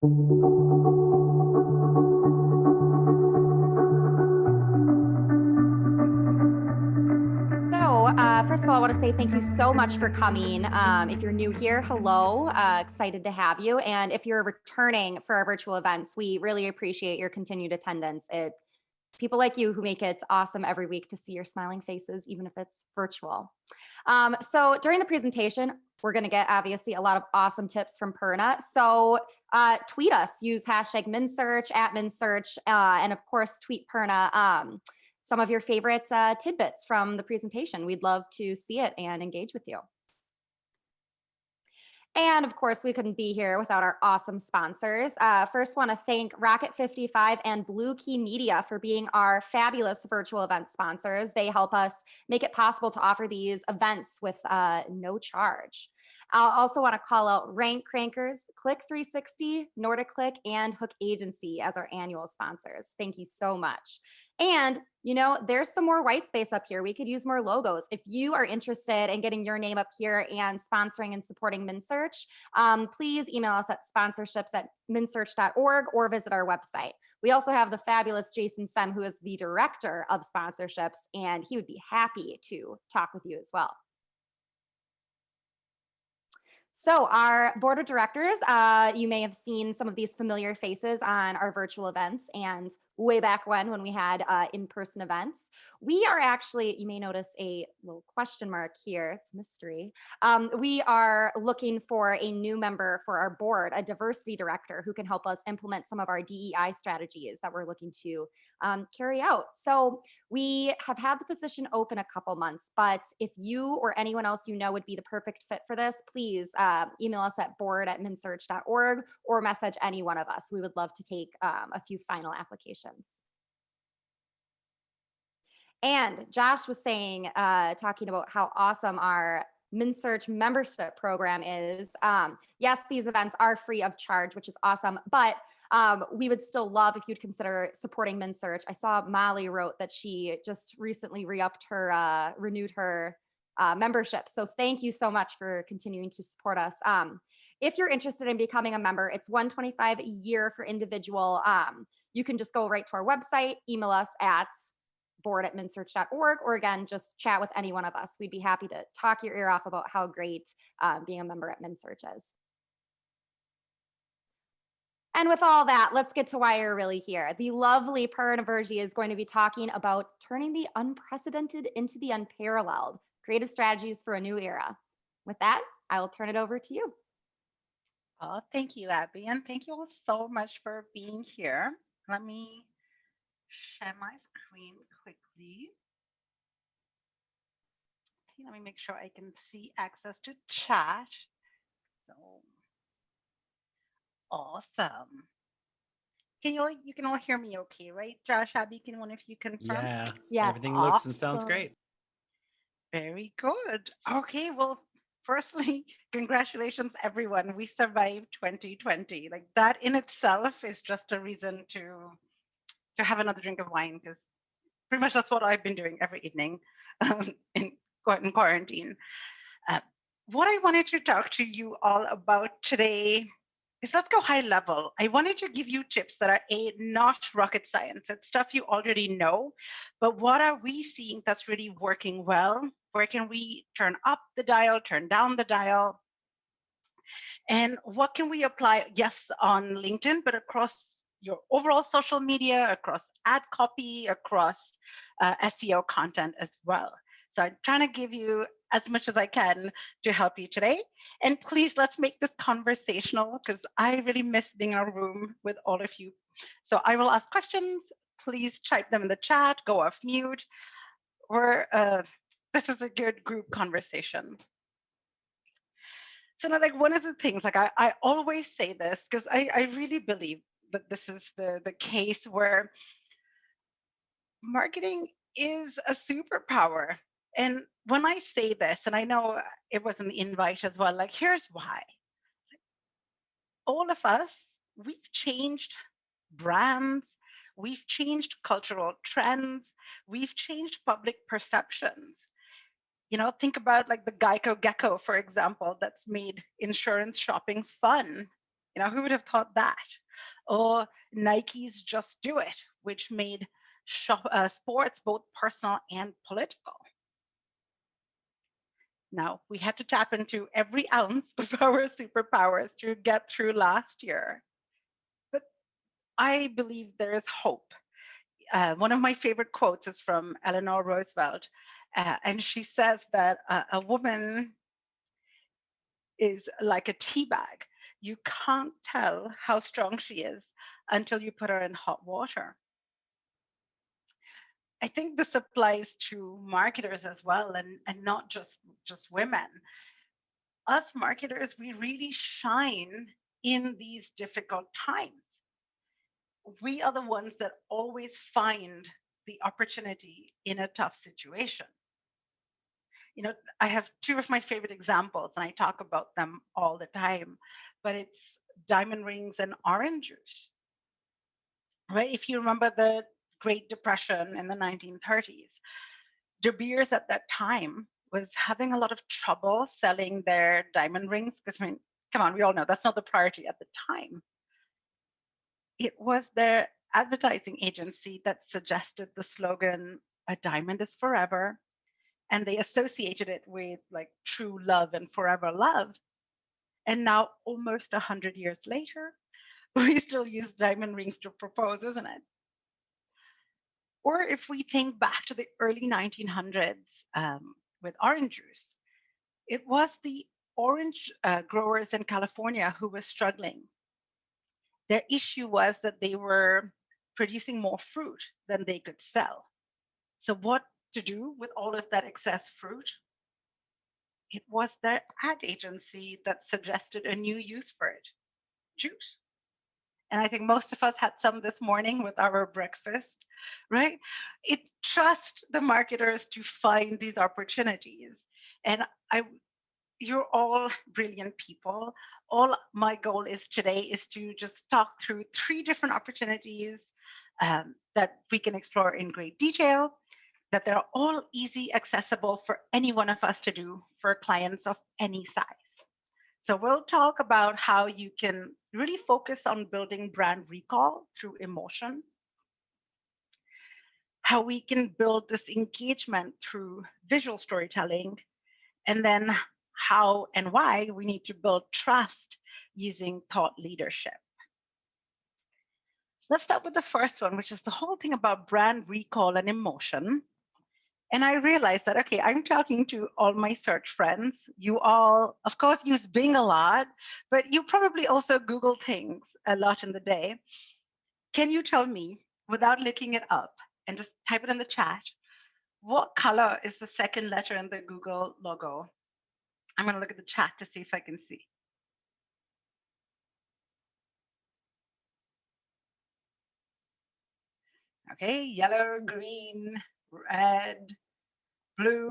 First of all, I want to say thank you so much for coming. If you're new here, hello. Excited to have you. And if you're returning for our virtual events, we really appreciate your continued attendance. It's people like you who make it awesome every week to see your smiling faces, even if it's virtual. So during the presentation, we're going to get obviously a lot of awesome tips from Perna. So tweet us, use hashtag MnSearch at MnSearch, and of course, tweet Perna some of your favorite tidbits from the presentation. We'd love to see it and engage with you. And of course, we couldn't be here without our awesome sponsors. First, want to thank Rocket 55 and Blue Key Media for being our fabulous virtual event sponsors. They help us make it possible to offer these events with no charge. I'll also want to call out Rank Crankers, Click 360, Nordic Click, and Hook Agency as our annual sponsors. Thank you so much. And you know, there's some more white space up here. We could use more logos. If you are interested in getting your name up here and sponsoring and supporting MnSearch, please email us at sponsorships@mnsearch.org or visit our website. We also have the fabulous Jason Sem, who is the director of sponsorships, and he would be happy to talk with you as well. So our board of directors, you may have seen some of these familiar faces on our virtual events and way back when we had in-person events. We are actually, you may notice a little question mark here, it's a mystery. We are looking for a new member for our board, a diversity director who can help us implement some of our DEI strategies that we're looking to carry out. So we have had the position open a couple months, but if you or anyone else you know would be the perfect fit for this, please email us at board@mnsearch.org or message any one of us. We would love to take a few final applications. And Josh was saying, talking about how awesome our MnSearch membership program is. Yes, these events are free of charge, which is awesome, but we would still love if you'd consider supporting MnSearch. I saw Molly wrote that she just recently re-upped her, renewed her membership. So thank you so much for continuing to support us. If you're interested in becoming a member, it's $125 a year for individual. You can just go right to our website, email us at board@mnsearch.org, or again, just chat with any one of us. We'd be happy to talk your ear off about how great being a member at MnSearch is. And with all that, let's get to why you're really here. The lovely Perna Verji is going to be talking about turning the unprecedented into the unparalleled, creative strategies for a new era. With that, I will turn it over to you. Oh, thank you, Abby, and thank you all so much for being here. Let me share my screen quickly. Okay, let me make sure I can see access to chat. So awesome. You can all hear me okay, right? Josh, Abby, can one of you confirm? Yeah. Yes. Everything looks and sounds great. Very good. Okay, well, firstly, congratulations, everyone. We survived 2020. Like that in itself is just a reason to have another drink of wine, because pretty much that's what I've been doing every evening in quarantine. What I wanted to talk to you all about today is, let's go high level. I wanted to give you tips that are not rocket science. It's stuff you already know, but what are we seeing that's really working well? Where can we turn up the dial, turn down the dial? And what can we apply, yes, on LinkedIn, but across your overall social media, across ad copy, across SEO content as well. So I'm trying to give you as much as I can to help you today. And please, let's make this conversational, because I really miss being in a room with all of you. So I will ask questions. Please type them in the chat, go off mute. This is a good group conversation. So now, like, one of the things, like I always say this, because I really believe that this is the case where marketing is a superpower. And when I say this, and I know it was an invite as well, like, here's why. All of us, we've changed brands, we've changed cultural trends, we've changed public perceptions. You know, think about like the Geico Gecko, for example, that's made insurance shopping fun. Who would have thought that? Or Nike's Just Do It, which made sports both personal and political. Now, we had to tap into every ounce of our superpowers to get through last year. But I believe there is hope. One of my favorite quotes is from Eleanor Roosevelt, and she says that a woman is like a tea bag. You can't tell how strong she is until you put her in hot water. I think this applies to marketers as well, and not just women. Us marketers, we really shine in these difficult times. We are the ones that always find the opportunity in a tough situation. I have two of my favorite examples, and I talk about them all the time, but it's diamond rings and orange juice, right? If you remember the Great Depression in the 1930s, De Beers at that time was having a lot of trouble selling their diamond rings because, come on, we all know that's not the priority at the time. It was their advertising agency that suggested the slogan, "A diamond is forever," and they associated it with like true love and forever love. And now, almost 100 years later, we still use diamond rings to propose, isn't it? Or if we think back to the early 1900s with orange juice, it was the orange growers in California who were struggling. Their issue was that they were producing more fruit than they could sell. So, what to do with all of that excess fruit? It was their ad agency that suggested a new use for it: juice. And I think most of us had some this morning with our breakfast, right? It trusts the marketers to find these opportunities. And you're all brilliant people. All my goal is today is to just talk through 3 different opportunities that we can explore in great detail, that they're all easy, accessible for any one of us to do for clients of any size. So we'll talk about how you can really focus on building brand recall through emotion, how we can build this engagement through visual storytelling, and then how and why we need to build trust using thought leadership. Let's start with the first one, which is the whole thing about brand recall and emotion. And I realized that, okay, I'm talking to all my search friends. You all, of course, use Bing a lot, but you probably also Google things a lot in the day. Can you tell me, without looking it up, and just type it in the chat, what color is the second letter in the Google logo? I'm going to look at the chat to see if I can see. Okay, yellow, green, red, blue.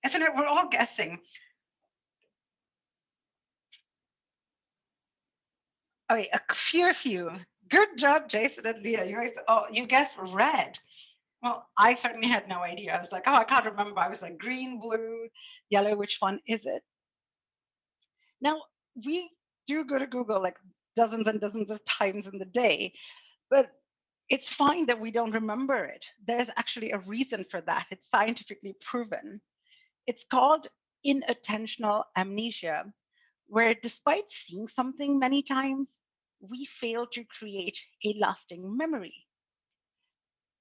Isn't it? We're all guessing. Okay, a few. Good job, Jason and Leah. You guessed red. Well, I certainly had no idea. I was like, oh, I can't remember. I was like, green, blue, yellow. Which one is it? Now, we do go to Google like dozens and dozens of times in the day, but it's fine that we don't remember it. There's actually a reason for that. It's scientifically proven. It's called inattentional amnesia, where despite seeing something many times, we fail to create a lasting memory.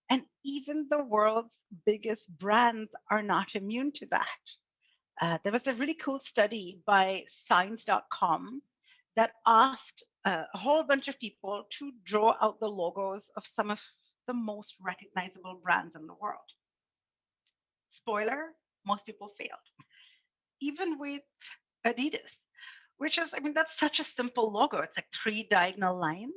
And even the world's biggest brands are not immune to that. There was a really cool study by science.com that asked a whole bunch of people to draw out the logos of some of the most recognizable brands in the world. Spoiler, most people failed. Even with Adidas, which is, that's such a simple logo. It's like 3 diagonal lines.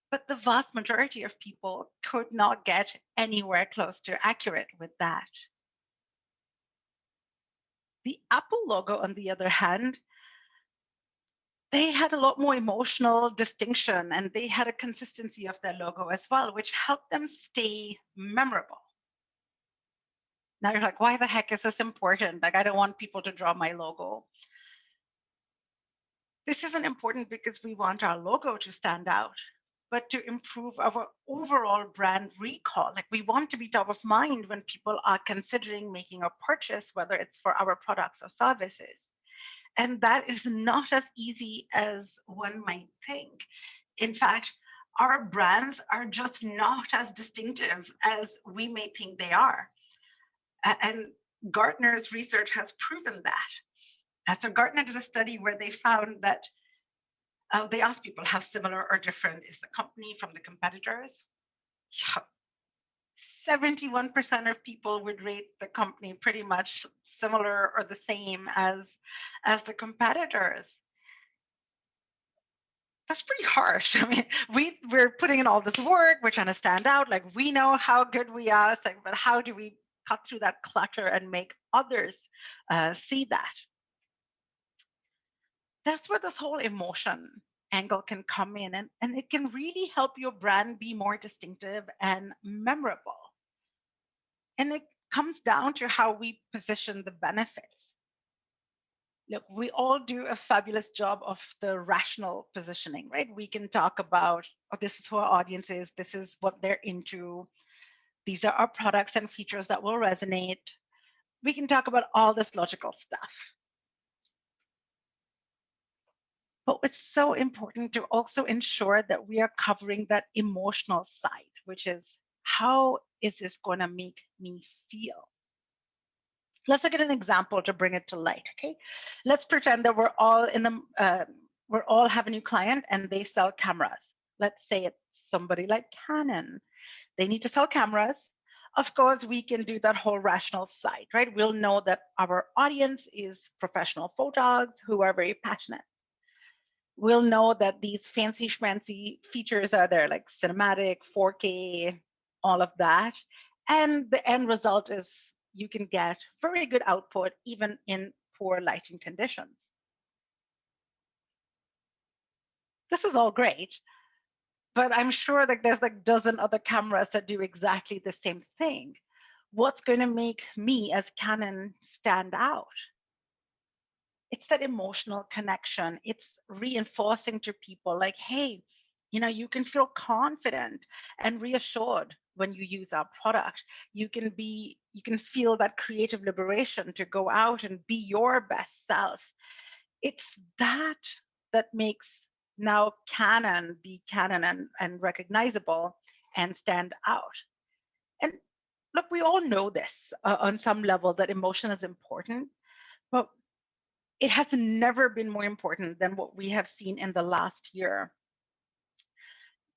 But the vast majority of people could not get anywhere close to accurate with that. The Apple logo, on the other hand, they had a lot more emotional distinction, and they had a consistency of their logo as well, which helped them stay memorable. Now you're like, why the heck is this important? Like, I don't want people to draw my logo. This isn't important because we want our logo to stand out, but to improve our overall brand recall. Like, we want to be top of mind when people are considering making a purchase, whether it's for our products or services. And that is not as easy as one might think. In fact, our brands are just not as distinctive as we may think they are. And Gartner's research has proven that. So Gartner did a study where they found that they asked people how similar or different is the company from the competitors. Yeah, 71% of people would rate the company pretty much similar or the same as the competitors. That's pretty harsh. I mean, we're putting in all this work, we're trying to stand out, like we know how good we are, like, but how do we cut through that clutter and make others see that? That's where this whole emotion angle can come in, and it can really help your brand be more distinctive and memorable. And it comes down to how we position the benefits. Look, we all do a fabulous job of the rational positioning, right? We can talk about, oh, this is who our audience is, this is what they're into, these are our products and features that will resonate. We can talk about all this logical stuff. But it's so important to also ensure that we are covering that emotional side, which is, how is this going to make me feel? Let's look at an example to bring it to light. Okay, let's pretend that we're all have a new client and they sell cameras. Let's say it's somebody like Canon. They need to sell cameras. Of course, we can do that whole rational side, right? We'll know that our audience is professional photographers who are very passionate. We'll know that these fancy schmancy features are there, like cinematic, 4K, all of that. And the end result is you can get very good output even in poor lighting conditions. This is all great, but I'm sure that there's like a dozen other cameras that do exactly the same thing. What's going to make me as Canon stand out? It's that emotional connection. It's reinforcing to people like, hey, you can feel confident and reassured when you use our product. You can feel that creative liberation to go out and be your best self. It's that makes now Canon be Canon and recognizable and stand out. And look, we all know this on some level, that emotion is important, but it has never been more important than what we have seen in the last year.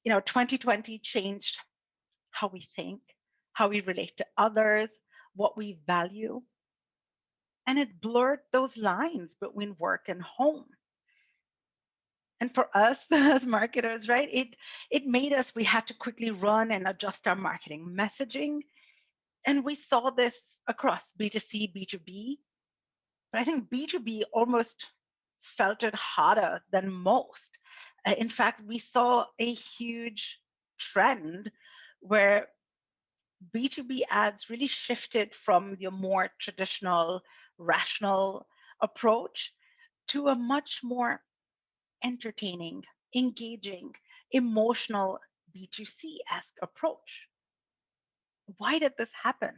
2020 changed how we think, how we relate to others, what we value. And it blurred those lines between work and home. And for us as marketers, right, it made us, we had to quickly run and adjust our marketing messaging. And we saw this across B2C, B2B. But I think B2B almost felt it harder than most. In fact, we saw a huge trend where B2B ads really shifted from your more traditional, rational approach to a much more entertaining, engaging, emotional B2C-esque approach. Why did this happen?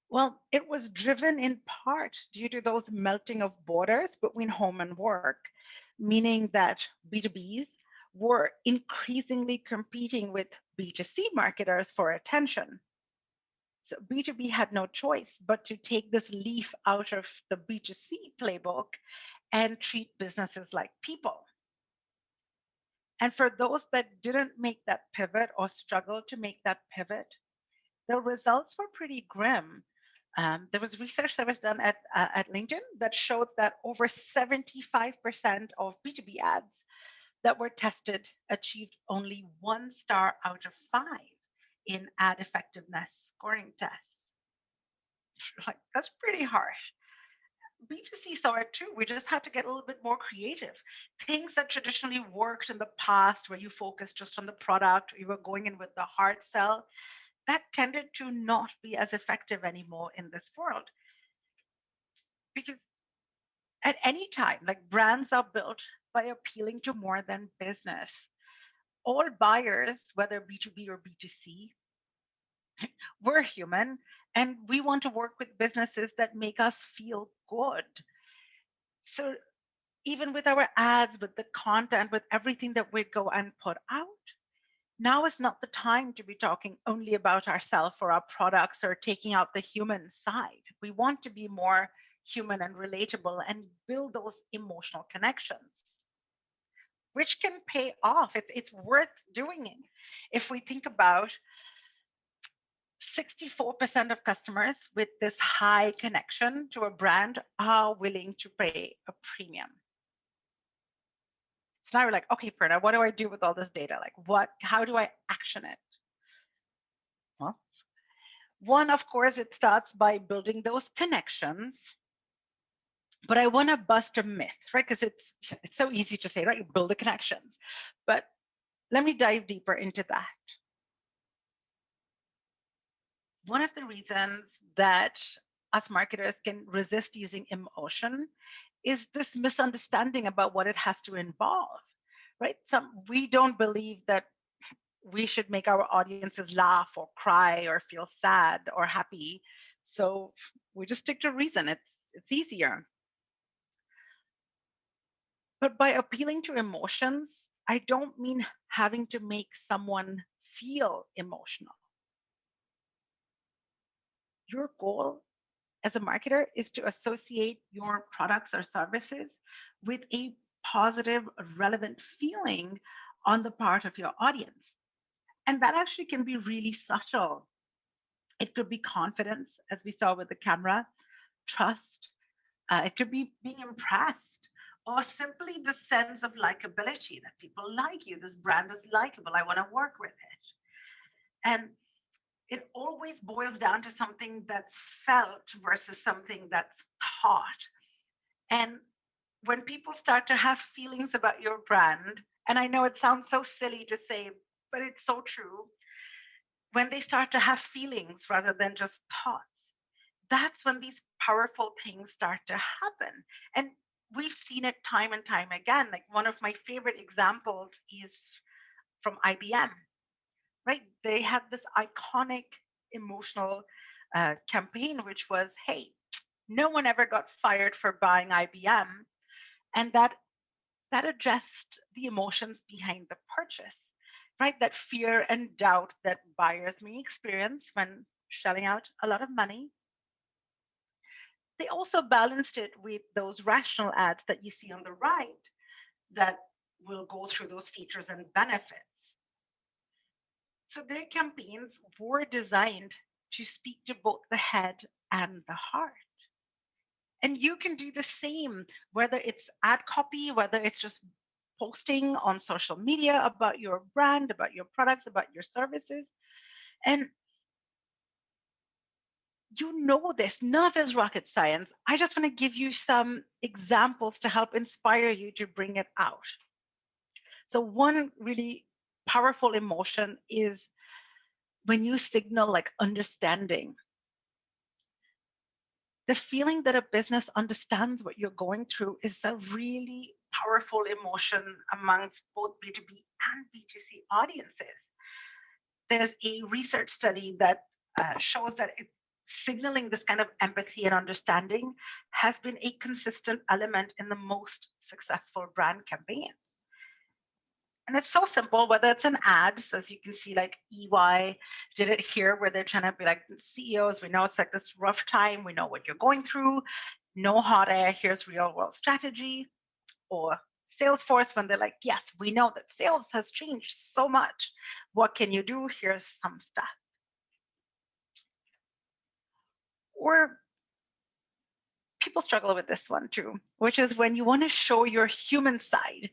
Well, it was driven in part due to those melting of borders between home and work, meaning that B2Bs were increasingly competing with B2C marketers for attention. So B2B had no choice but to take this leaf out of the B2C playbook and treat businesses like people. And for those that didn't make that pivot or struggled to make that pivot, the results were pretty grim. There was research that was done at LinkedIn that showed that over 75% of B2B ads that were tested achieved only 1 star out of 5 in ad effectiveness scoring tests. Like, that's pretty harsh. B2C saw it too. We just had to get a little bit more creative. Things that traditionally worked in the past, where you focused just on the product, or you were going in with the hard sell, that tended to not be as effective anymore in this world. Because at any time. Like brands are built by appealing to more than business. All buyers, whether B2B or B2C, we're human and we want to work with businesses that make us feel good. So even with our ads, with the content, with everything that we go and put out, now is not the time to be talking only about ourselves or our products or taking out the human side. We want to be more human and relatable and build those emotional connections, which can pay off. It's worth doing it. If we think about 64% of customers with this high connection to a brand are willing to pay a premium. So now we're like, okay, Perna, what do I do with all this data? Like how do I action it? Well, one, of course, it starts by building those connections. But I want to bust a myth, right? Because it's so easy to say, right? You build the connections. But let me dive deeper into that. One of the reasons that us marketers can resist using emotion is this misunderstanding about what it has to involve, right? We don't believe that we should make our audiences laugh or cry or feel sad or happy. So we just stick to reason. It's easier. But by appealing to emotions, I don't mean having to make someone feel emotional. Your goal as a marketer is to associate your products or services with a positive, relevant feeling on the part of your audience. And that actually can be really subtle. It could be confidence, as we saw with the camera, trust. It could be being impressed, or simply the sense of likability that people like you. This brand is likable. I want to work with it. And it always boils down to something that's felt versus something that's taught. And when people start to have feelings about your brand, and I know it sounds so silly to say, but it's so true, when they start to have feelings rather than just thoughts, that's when these powerful things start to happen. And we've seen it time and time again. Like one of my favorite examples is from IBM, right? They had this iconic emotional campaign, which was, hey, no one ever got fired for buying IBM. And that addressed the emotions behind the purchase, right? That fear and doubt that buyers may experience when shelling out a lot of money. They also balanced it with those rational ads that you see on the right that will go through those features and benefits. So their campaigns were designed to speak to both the head and the heart. And you can do the same, whether it's ad copy, whether it's just posting on social media about your brand, about your products, about your services. And you know this, none of it is rocket science. I just want to give you some examples to help inspire you to bring it out. So one really powerful emotion is when you signal like understanding. The feeling that a business understands what you're going through is a really powerful emotion amongst both B2B and B2C audiences. There's a research study that shows that signaling this kind of empathy and understanding has been a consistent element in the most successful brand campaigns. And it's so simple, whether it's an ad, so as you can see, like EY did it here, where they're trying to be like, CEOs, we know it's like this rough time, we know what you're going through, no hot air, here's real world strategy. Or Salesforce, when they're like, yes, we know that sales has changed so much. What can you do? Here's some stuff. Or people struggle with this one too, which is when you want to show your human side.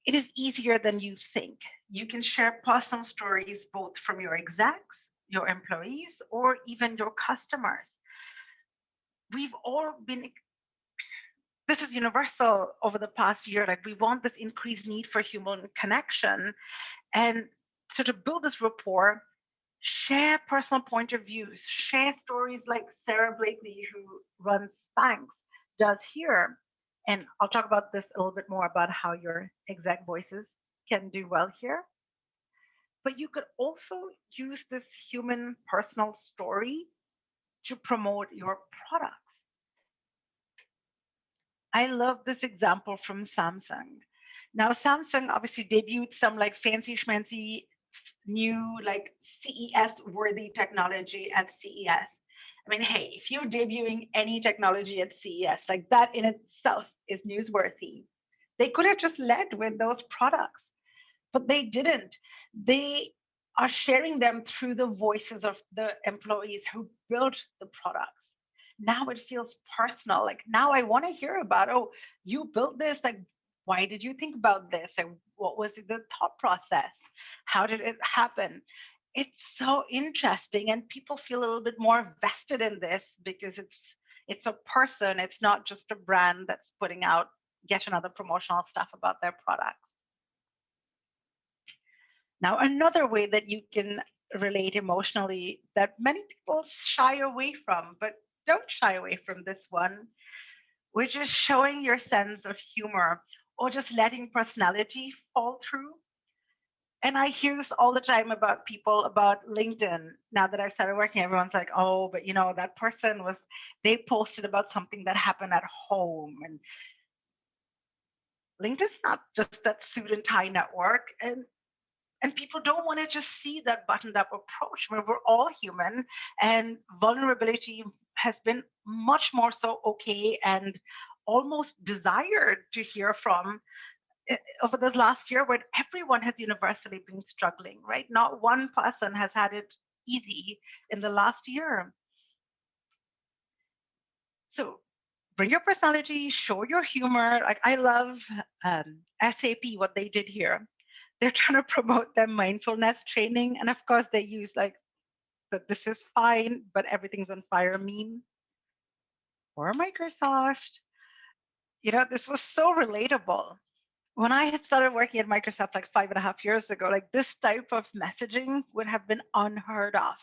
It is easier than you think. You can share personal stories both from your execs, your employees, or even your customers. We've all been, this is universal over the past year, like we want this increased need for human connection. And so to build this rapport, share personal point of views, share stories like Sarah Blakely, who runs Spanx, does here, and I'll talk about this a little bit more about how your exec voices can do well here. But you could also use this human personal story to promote your products. I love this example from Samsung. Now, Samsung obviously debuted some like fancy schmancy new like CES worthy technology at CES. I mean, hey, if you're debuting any technology at CES, like that in itself is newsworthy. They could have just led with those products, but they didn't. They are sharing them through the voices of the employees who built the products. Now it feels personal. Like now I want to hear about, oh, you built this. Like, why did you think about this? And what was the thought process? How did it happen? It's so interesting, and people feel a little bit more vested in this because it's a person. It's not just a brand that's putting out yet another promotional stuff about their products. Now, another way that you can relate emotionally that many people shy away from, but don't shy away from this one, which is showing your sense of humor or just letting personality fall through. And I hear this all the time about people about LinkedIn. Now that I've started working, everyone's like, oh, but that person they posted about something that happened at home. And LinkedIn's not just that suit and tie network. And people don't want to just see that buttoned up approach where we're all human, and vulnerability has been much more so okay and almost desired to hear from over this last year, when everyone has universally been struggling, right? Not one person has had it easy in the last year. So bring your personality, show your humor. Like I love SAP, what they did here. They're trying to promote their mindfulness training. And of course, they use like the "this is fine, but everything's on fire" meme. Or Microsoft. This was so relatable. When I had started working at Microsoft like 5.5 years ago, like this type of messaging would have been unheard of.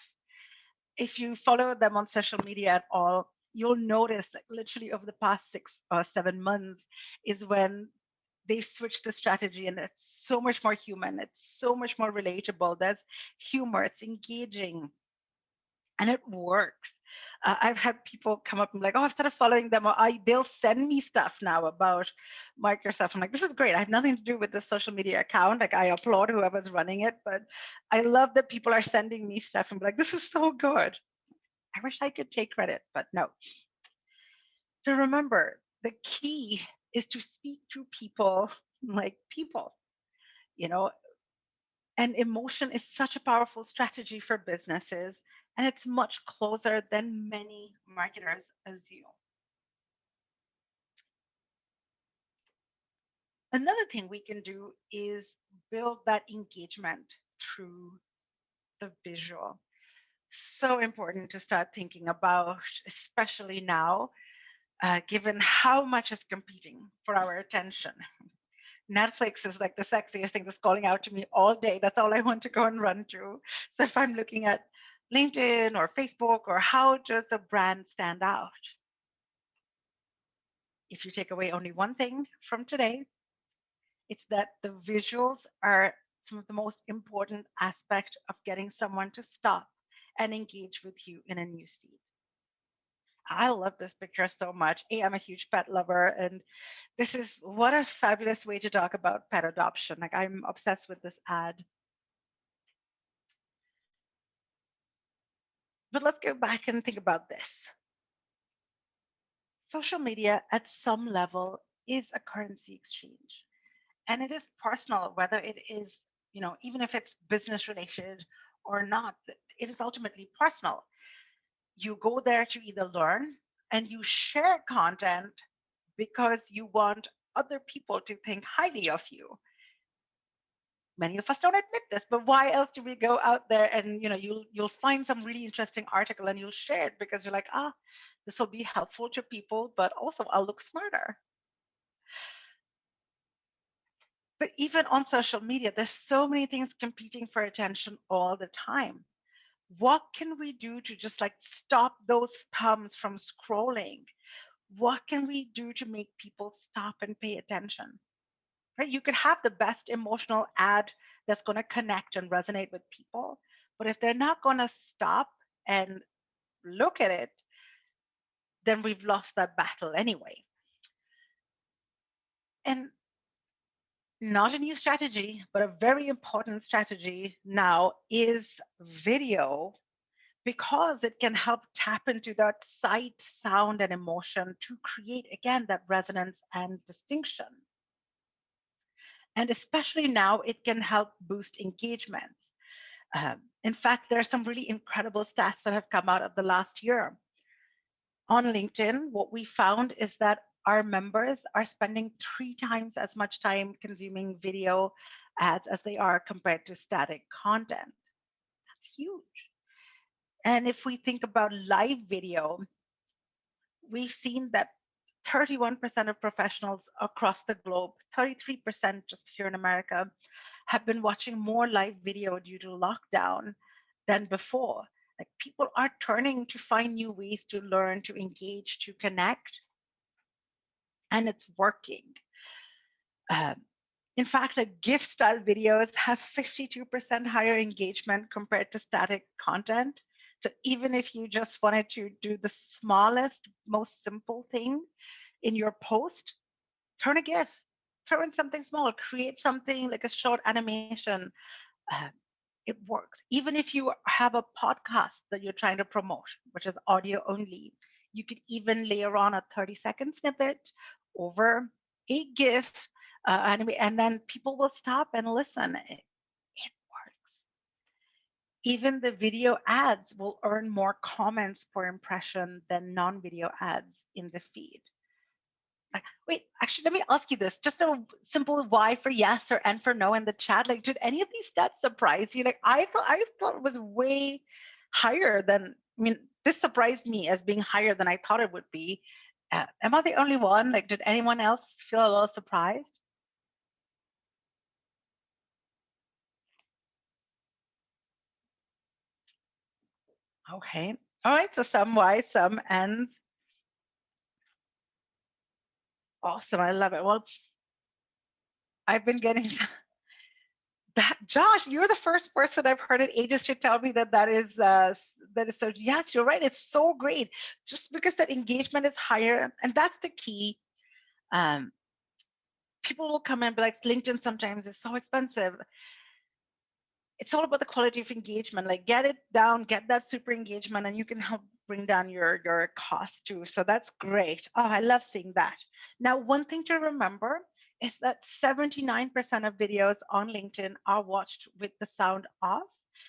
If you follow them on social media at all, you'll notice that literally over the past 6 or 7 months is when they've switched the strategy, and it's so much more human. It's so much more relatable. There's humor, it's engaging, and it works. I've had people come up and be like, oh, I've started following them, or they'll send me stuff now about Microsoft. I'm like, this is great. I have nothing to do with the social media account. Like I applaud whoever's running it, but I love that people are sending me stuff and be like, this is so good. I wish I could take credit, but no. So remember, the key is to speak to people like people, you know, and emotion is such a powerful strategy for businesses, and it's much closer than many marketers assume. Another thing we can do is build that engagement through the visual. So important to start thinking about, especially now, given how much is competing for our attention. Netflix is like the sexiest thing that's calling out to me all day. That's all I want to go and run to. So if I'm looking at LinkedIn or Facebook, or how does the brand stand out? If you take away only one thing from today, it's that the visuals are some of the most important aspect of getting someone to stop and engage with you in a newsfeed. I love this picture so much. I'm a huge pet lover, and this is what a fabulous way to talk about pet adoption. Like I'm obsessed with this ad. But let's go back and think about this. Social media at some level is a currency exchange, and it is personal, whether it is, even if it's business related or not, it is ultimately personal. You go there to either learn, and you share content because you want other people to think highly of you. Many of us don't admit this, but why else do we go out there and you'll find some really interesting article and you'll share it because you're like, this will be helpful to people, but also I'll look smarter. But even on social media, there's so many things competing for attention all the time. What can we do to just like stop those thumbs from scrolling? what can we do to make people stop and pay attention? Right? You could have the best emotional ad that's going to connect and resonate with people, but if they're not going to stop and look at it, then we've lost that battle anyway. And not a new strategy, but a very important strategy now is video, because it can help tap into that sight, sound, and emotion to create, again, that resonance and distinction. And especially now, it can help boost engagement. In fact, there are some really incredible stats that have come out of the last year. On LinkedIn, what we found is that our members are spending 3 times as much time consuming video ads as they are compared to static content. That's huge. And if we think about live video, we've seen that 31% of professionals across the globe, 33% just here in America, have been watching more live video due to lockdown than before. Like, people are turning to find new ways to learn, to engage, to connect, and it's working. Um, in fact, like, GIF style videos have 52% higher engagement compared to static content. So even if you just wanted to do the smallest, most simple thing in your post, turn a GIF, throw in something small, create something like a short animation. Uh, it works. Even if you have a podcast that you're trying to promote, which is audio only, you could even layer on a 30-second snippet over a GIF, and then people will stop and listen. It works. Even the video ads will earn more comments per impression than non-video ads in the feed. Wait, actually, let me ask you this. Just a simple Y for yes or N for no in the chat. Like, did any of these stats surprise you? Like, I thought it was way higher than, I mean, this surprised me as being higher than I thought it would be. Am I the only one? Like, did anyone else feel a little surprised? Okay. All right. So some Y's, some N's. Awesome. I love it. Well, I've been getting that. Josh, you're the first person I've heard in ages to tell me that is so. Yes, you're right. It's so great, just because that engagement is higher, and that's the key. Um, People will come in and be like, LinkedIn sometimes is so expensive. It's all about the quality of engagement. Like, get it down, get that super engagement, and you can help bring down your cost too. So that's great. Oh, I love seeing that. Now, one thing to remember is that 79% of videos on LinkedIn are watched with the sound off.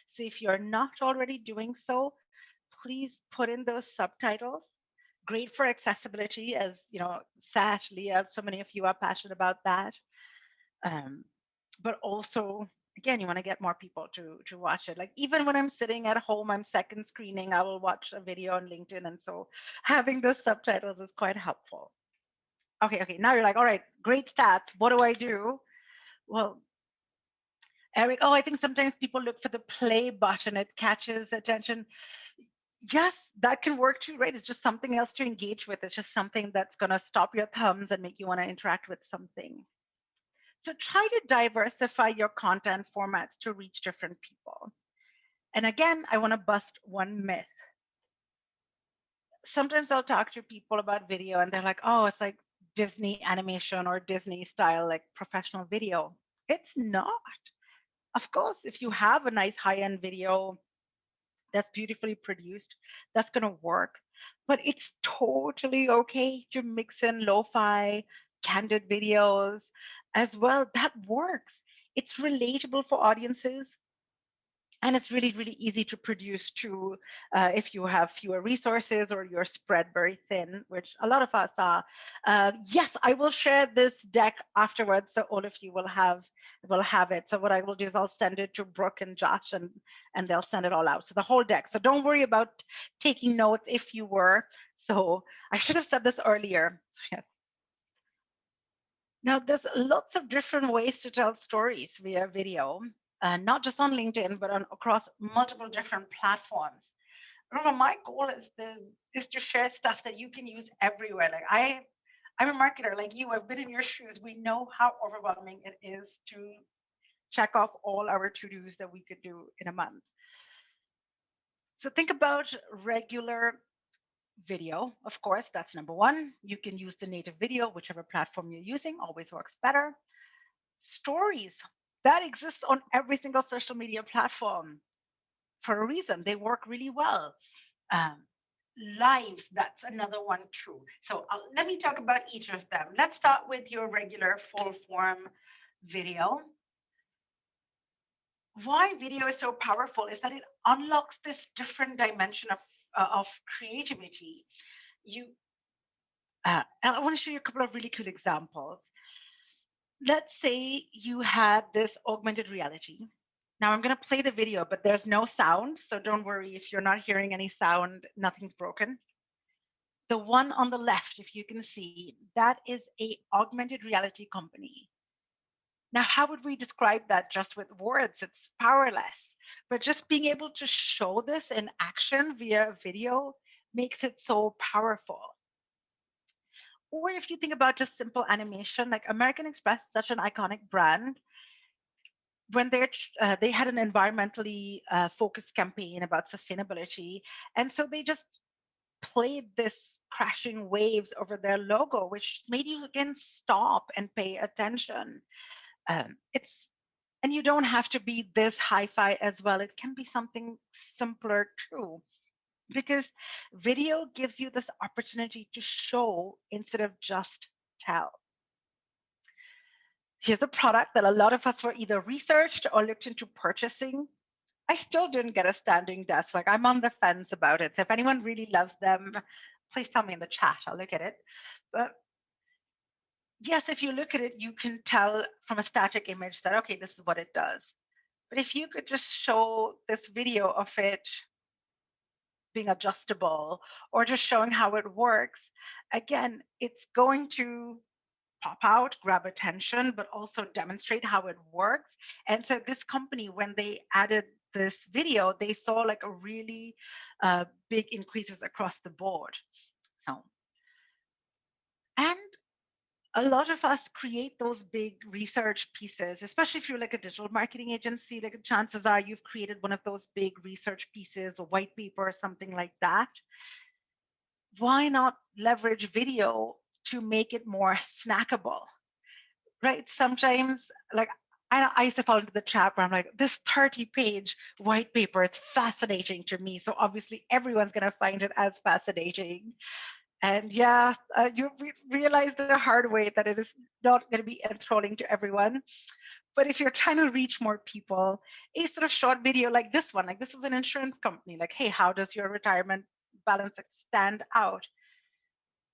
So if you're not already doing so, please put in those subtitles. Great for accessibility, as you know, Sash, Leah, so many of you are passionate about that. But also, again, you want to get more people to watch it. Like, even when I'm sitting at home, I'm second screening, I will watch a video on LinkedIn, and so having those subtitles is quite helpful. Okay, now you're like, all right, great stats, what do I do? Well, Eric, I think sometimes people look for the play button, it catches attention. Yes, that can work too, right? It's just something else to engage with. It's just something that's going to stop your thumbs and make you want to interact with something. So try to diversify your content formats to reach different people. And again, I want to bust one myth. Sometimes I'll talk to people about video and they're like, oh, it's like Disney animation or Disney style, like professional video. It's not. Of course, if you have a nice high-end video that's beautifully produced, that's going to work. But it's totally okay to mix in lo-fi, candid videos as well. That works. It's relatable for audiences. And it's really, really easy to produce too, if you have fewer resources or you're spread very thin, which a lot of us are. Yes, I will share this deck afterwards, so all of you will have it. So what I will do is I'll send it to Brooke and Josh, and they'll send it all out. So the whole deck. So don't worry about taking notes if you were. So I should have said this earlier. So, yes. Now, there's lots of different ways to tell stories via video, not just on LinkedIn, but across multiple different platforms. Remember, my goal is to share stuff that you can use everywhere. Like I'm a marketer like you. I've been in your shoes. We know how overwhelming it is to check off all our to-dos that we could do in a month. So think about regular video. Of course, that's number one. You can use the native video, whichever platform you're using, always works better. Stories that exist on every single social media platform for a reason. They work really well. Um, Lives, that's another one too. So let me talk about each of them. Let's start with your regular full form video. Why video is so powerful is that it unlocks this different dimension of creativity. You, I want to show you a couple of really cool examples. Let's say you had this augmented reality. Now I'm going to play the video, but there's no sound, so don't worry if you're not hearing any sound, nothing's broken. The one on the left, if you can see, that is a augmented reality company. Now, how would we describe that just with words? It's powerless. But just being able to show this in action via video makes it so powerful. Or if you think about just simple animation, like American Express, such an iconic brand, when they had an environmentally focused campaign about sustainability, and so they just played this crashing waves over their logo, which made you again stop and pay attention. It's and you don't have to be this hi-fi as well. It can be something simpler too, because video gives you this opportunity to show instead of just tell. Here's a product that a lot of us were either researched or looked into purchasing. I still didn't get a standing desk. Like I'm on the fence about it. So if anyone really loves them, please tell me in the chat. I'll look at it. But yes, if you look at it, you can tell from a static image that, okay, this is what it does. But if you could just show this video of it being adjustable or just showing how it works, again, it's going to pop out, grab attention, but also demonstrate how it works. And so this company, when they added this video, they saw like a really big increases across the board. So, and a lot of us create those big research pieces, especially if you're like a digital marketing agency, like chances are you've created one of those big research pieces, a white paper or something like that. Why not leverage video to make it more snackable? Right? Sometimes, like I used to fall into the trap where I'm like, this 30-page white paper is fascinating to me. So obviously everyone's going to find it as fascinating. And yeah, you realize the hard way that it is not going to be enthralling to everyone. But if you're trying to reach more people, a sort of short video like this one, like this is an insurance company, like, hey, how does your retirement balance stand out?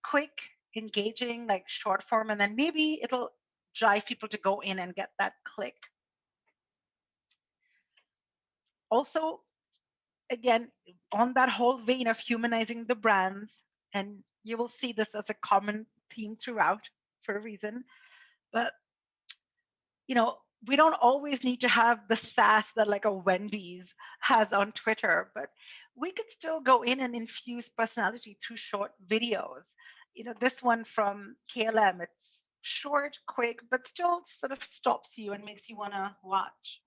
Quick, engaging, like short form, and then maybe it'll drive people to go in and get that click. Also, again, on that whole vein of humanizing the brands, and you will see this as a common theme throughout for a reason, but we don't always need to have the sass that like a Wendy's has on Twitter, but we could still go in and infuse personality through short videos. This one from KLM, it's short, quick, but still sort of stops you and makes you want to watch.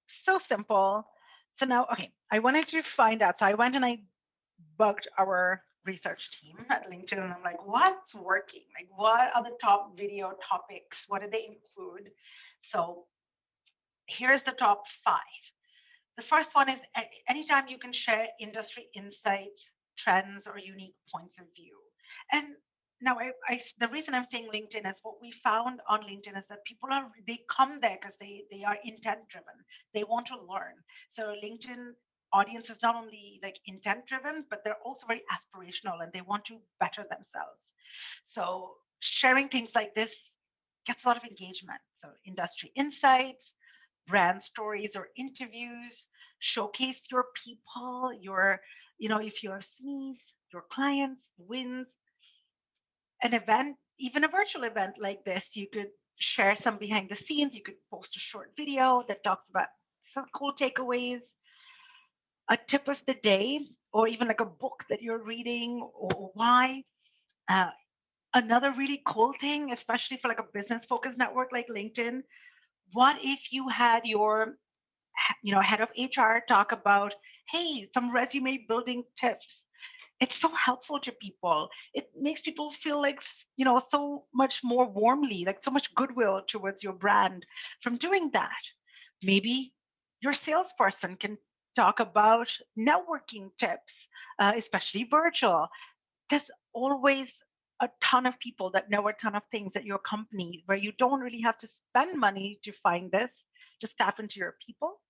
So simple. So now, okay, I wanted to find out. So I went and I bugged our research team at LinkedIn and I'm like, what's working? Like, what are the top video topics? What do they include? So here's the top 5. The first one is anytime you can share industry insights, trends, or unique points of view. And now, the reason I'm saying LinkedIn is what we found on LinkedIn is that they come there because they are intent driven. They want to learn. So LinkedIn audience is not only like intent driven, but they're also very aspirational and they want to better themselves. So sharing things like this gets a lot of engagement. So industry insights, brand stories or interviews, showcase your people, if you have SMEs, your clients, wins, an event, even a virtual event like this, you could share some behind the scenes. You could post a short video that talks about some cool takeaways, a tip of the day, or even like a book that you're reading or why. Uh, Another really cool thing, especially for like a business focused network like LinkedIn, what if you had your head of HR talk about, hey, some resume building tips. It's so helpful to people. It makes people feel like, so much more warmly, like so much goodwill towards your brand from doing that. Maybe your salesperson can talk about networking tips, especially virtual. There's always a ton of people that know a ton of things at your company where you don't really have to spend money to find this. Just tap into your people.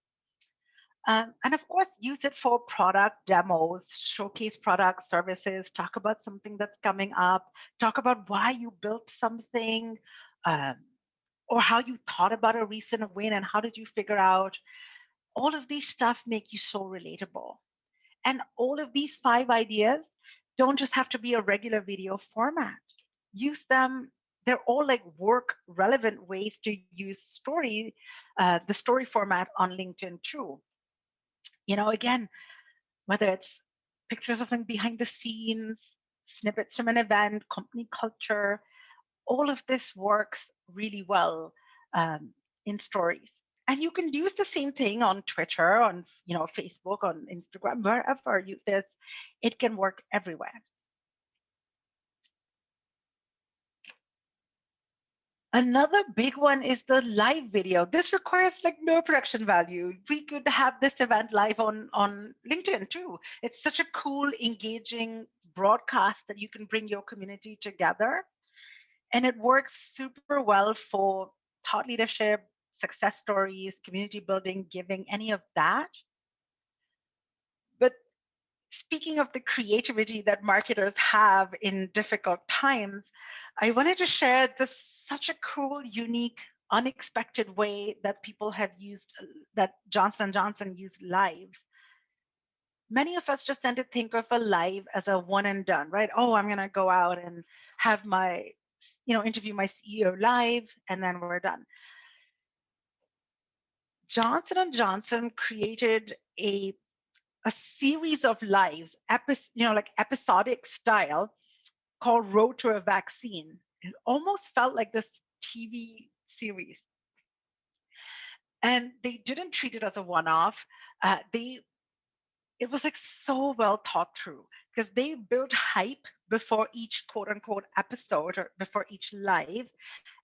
And of course, use it for product demos, showcase product services, talk about something that's coming up, talk about why you built something, um, or how you thought about a recent win and how did you figure out. All of these stuff make you so relatable. And all of these 5 ideas don't just have to be a regular video format. Use them. They're all like work relevant ways to use the story format on LinkedIn too. Again, whether it's pictures of them behind the scenes, snippets from an event, company culture, all of this works really well in stories. And you can use the same thing on Twitter, on Facebook, on Instagram, wherever it can work everywhere. Another big one is the live video. This requires like no production value. We could have this event live on LinkedIn too. It's such a cool, engaging broadcast that you can bring your community together. And it works super well for thought leadership, success stories, community building, giving, any of that. But speaking of the creativity that marketers have in difficult times, I wanted to share this such a cool, unique, unexpected way that people have used, that Johnson & Johnson used lives. Many of us just tend to think of a live as a one and done, right? Oh, I'm going to go out and have interview my CEO live, and then we're done. Johnson & Johnson created a series of lives, like episodic style, called Road to a Vaccine. It almost felt like this TV series. And they didn't treat it as a one-off. It was like so well thought through because they built hype before each quote unquote episode or before each live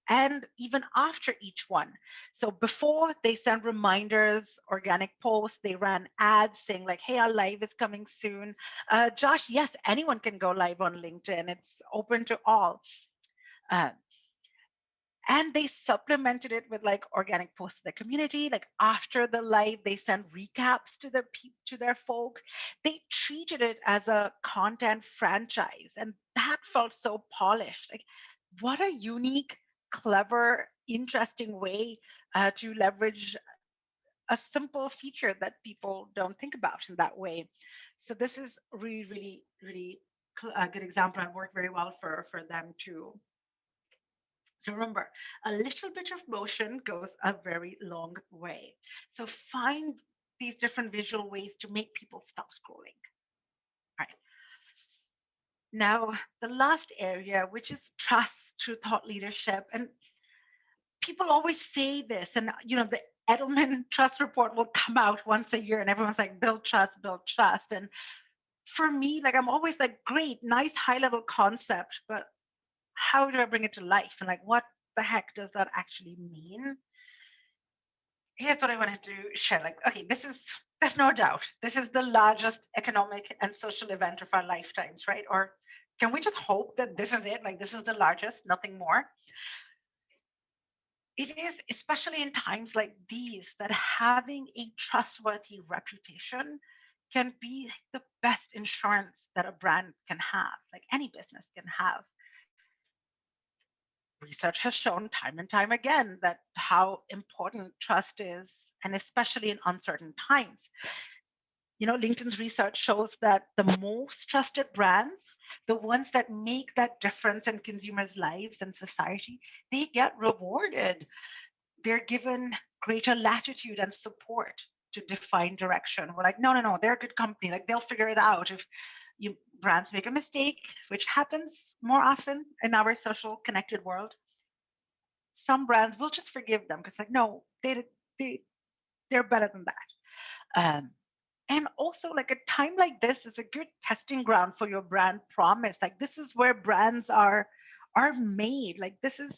and even after each one. So before they sent reminders, organic posts, they ran ads saying like, hey, our live is coming soon. Josh, yes, anyone can go live on LinkedIn. It's open to all. Uh, and they supplemented it with like organic posts to the community. Like after the live, they sent recaps to their folks. They treated it as a content franchise, and that felt so polished. Like, what a unique, clever, interesting way to leverage a simple feature that people don't think about in that way. So this is really, really, really a good example and worked very well for them too. So remember, a little bit of motion goes a very long way. So find these different visual ways to make people stop scrolling. All right. Now, the last area, which is trust through thought leadership. And people always say this, and the Edelman Trust Report will come out once a year, and everyone's like, build trust, build trust. And for me, like, I'm always like, great, nice high level concept, but how do I bring it to life? And like, what the heck does that actually mean? Here's what I wanted to share. Like, okay, there's no doubt, this is the largest economic and social event of our lifetimes, right? Or can we just hope that this is it? Like, this is the largest, nothing more. It is, especially in times like these, that having a trustworthy reputation can be the best insurance that a brand can have, like any business can have. Research has shown time and time again that how important trust is, and especially in uncertain times. LinkedIn's research shows that the most trusted brands, the ones that make that difference in consumers' lives and society, they get rewarded. They're given greater latitude and support to define direction. We're like, no, no, no, they're a good company. Like they'll figure it out. If brands make a mistake, which happens more often in our social connected world, some brands will just forgive them because like, no, they're better than that. And also, like a time like this is a good testing ground for your brand promise. Like this is where brands are made. Like this is,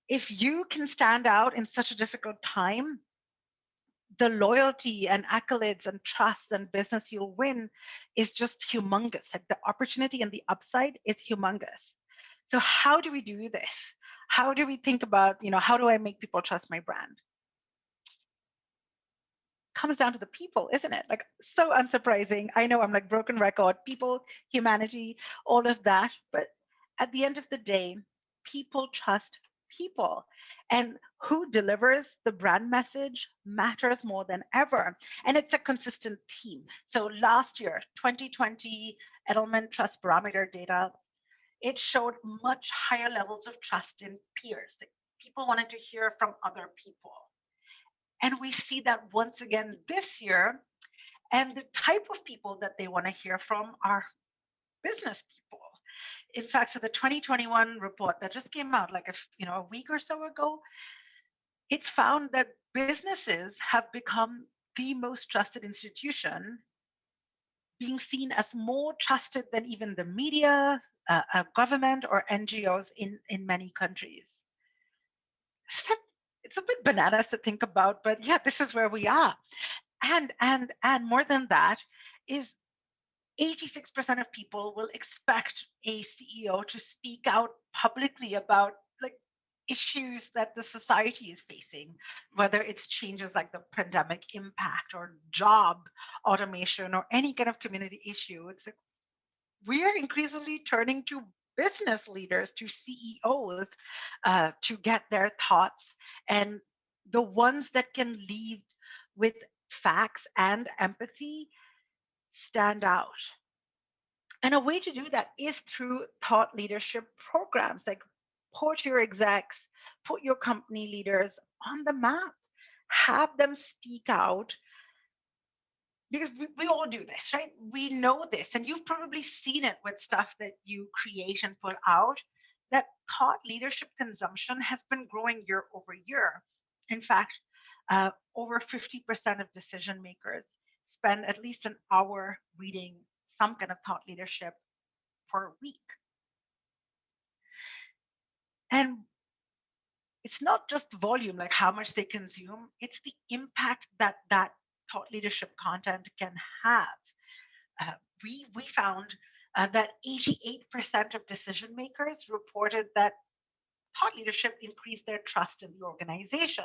if you can stand out in such a difficult time, the loyalty and accolades and trust and business you'll win is just humongous. Like the opportunity and the upside is humongous. So how do we do this? How do we think about, how do I make people trust my brand? Comes down to the people, isn't it? Like so unsurprising. I know I'm like broken record, people, humanity, all of that. But at the end of the day, people trust people. And who delivers the brand message matters more than ever. And it's a consistent theme. So last year, 2020 Edelman Trust Barometer data, it showed much higher levels of trust in peers. Like people wanted to hear from other people. And we see that once again this year. And the type of people that they want to hear from are business people. In fact, so the 2021 report that just came out like a week or so ago, it found that businesses have become the most trusted institution, being seen as more trusted than even the media, government, or NGOs in many countries. It's a bit bananas to think about, but yeah, this is where we are. And more than that is 86% of people will expect a CEO to speak out publicly about like issues that the society is facing, whether it's changes like the pandemic impact or job automation or any kind of community issue. It's like we are increasingly turning to business leaders, to CEOs, to get their thoughts, and the ones that can lead with facts and empathy stand out. And a way to do that is through thought leadership programs, like put your execs, put your company leaders on the map, have them speak out, because we all do this, right? We know this, and you've probably seen it with stuff that you create and put out, that thought leadership consumption has been growing year over year. In fact, over 50% of decision makers spend at least an hour reading some kind of thought leadership per week. And it's not just volume, like how much they consume, it's the impact that that thought leadership content can have. We found that 88% of decision makers reported that thought leadership increased their trust in the organization.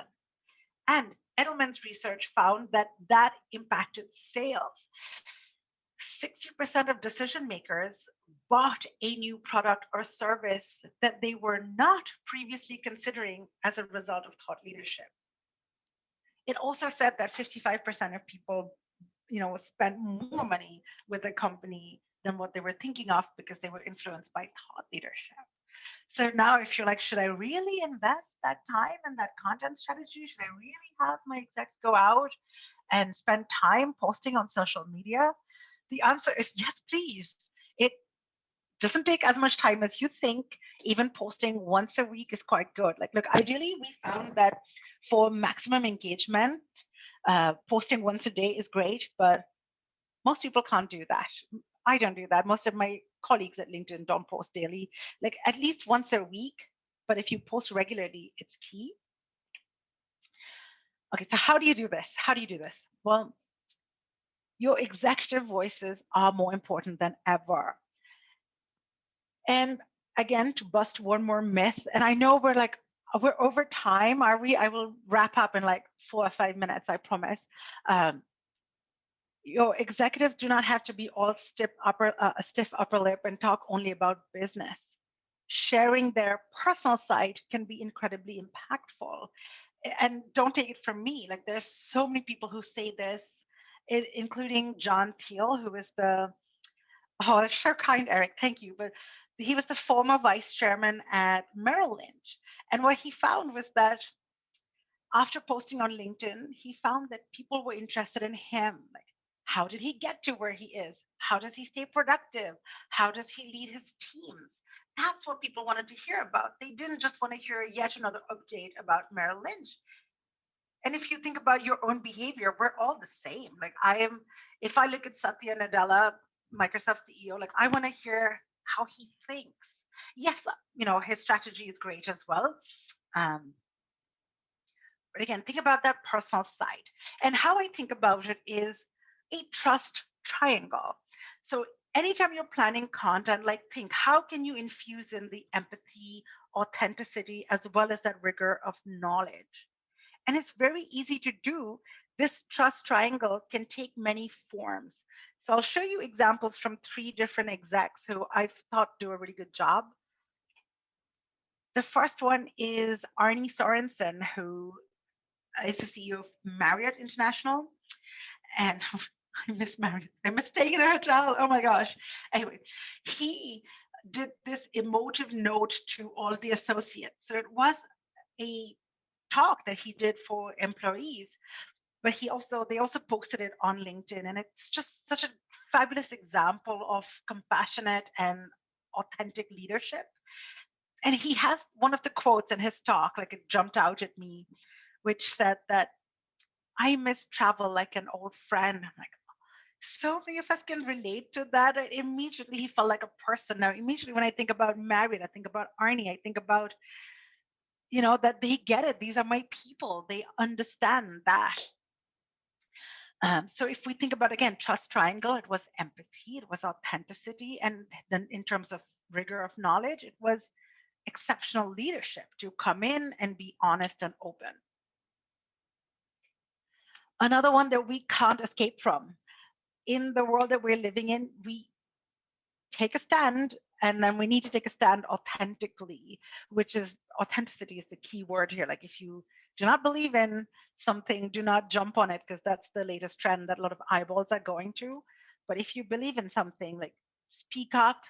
And Edelman's research found that that impacted sales. 60% of decision makers bought a new product or service that they were not previously considering as a result of thought leadership. It also said that 55% of people, spent more money with a company than what they were thinking of because they were influenced by thought leadership. So now if you're like, should I really invest that time in that content strategy? Should I really have my execs go out and spend time posting on social media? The answer is yes, please. It doesn't take as much time as you think. Even posting once a week is quite good. Like, look, ideally, we found that for maximum engagement, posting once a day is great, but most people can't do that. I don't do that. Most of my colleagues at LinkedIn don't post daily, like at least once a week. But if you post regularly, it's key. Okay, so how do you do this? Well, your executive voices are more important than ever. And again, to bust one more myth, and I know we're over time, are we? I will wrap up in like 4 or 5 minutes, I promise. Your executives do not have to be all stiff upper lip and talk only about business. Sharing their personal side can be incredibly impactful. And don't take it from me. Like there's so many people who say this including John Thiel, who is the, oh, that's so kind, Eric, thank you. But he was the former vice chairman at Merrill Lynch. And what he found was that after posting on LinkedIn, he found that people were interested in him. Like, how did he get to where he is? How does he stay productive? How does he lead his teams? That's what people wanted to hear about. They didn't just want to hear yet another update about Merrill Lynch. And if you think about your own behavior, we're all the same. Like if I look at Satya Nadella, Microsoft CEO, like I want to hear how he thinks. Yes, his strategy is great as well. But again, think about that personal side. And how I think about it is a trust triangle. So anytime you're planning content, like think, how can you infuse in the empathy, authenticity, as well as that rigor of knowledge? And it's very easy to do. This trust triangle can take many forms. So I'll show you examples from 3 different execs who I've thought do a really good job. The first one is Arnie Sorensen, who is the CEO of Marriott International. And I miss Marriott. I miss staying in a hotel. Oh my gosh. Anyway, he did this emotive note to all the associates. So it was a talk that he did for employees, but they also posted it on LinkedIn. And it's just such a fabulous example of compassionate and authentic leadership. And he has one of the quotes in his talk, like it jumped out at me, which said that I miss travel like an old friend. I'm like, so many of us can relate to that. Immediately he felt like a person. Now, immediately when I think about Marriott, I think about Arnie, I think about, that they get it. These are my people. They understand that. So if we think about, again, trust triangle, it was empathy, it was authenticity. And then in terms of rigor of knowledge, it was exceptional leadership to come in and be honest and open. Another one that we can't escape from. In the world that we're living in, we take a stand, and then we need to take a stand authentically, which is authenticity is the key word here. Like if you do not believe in something, do not jump on it, because that's the latest trend that a lot of eyeballs are going to. But if you believe in something, like speak up,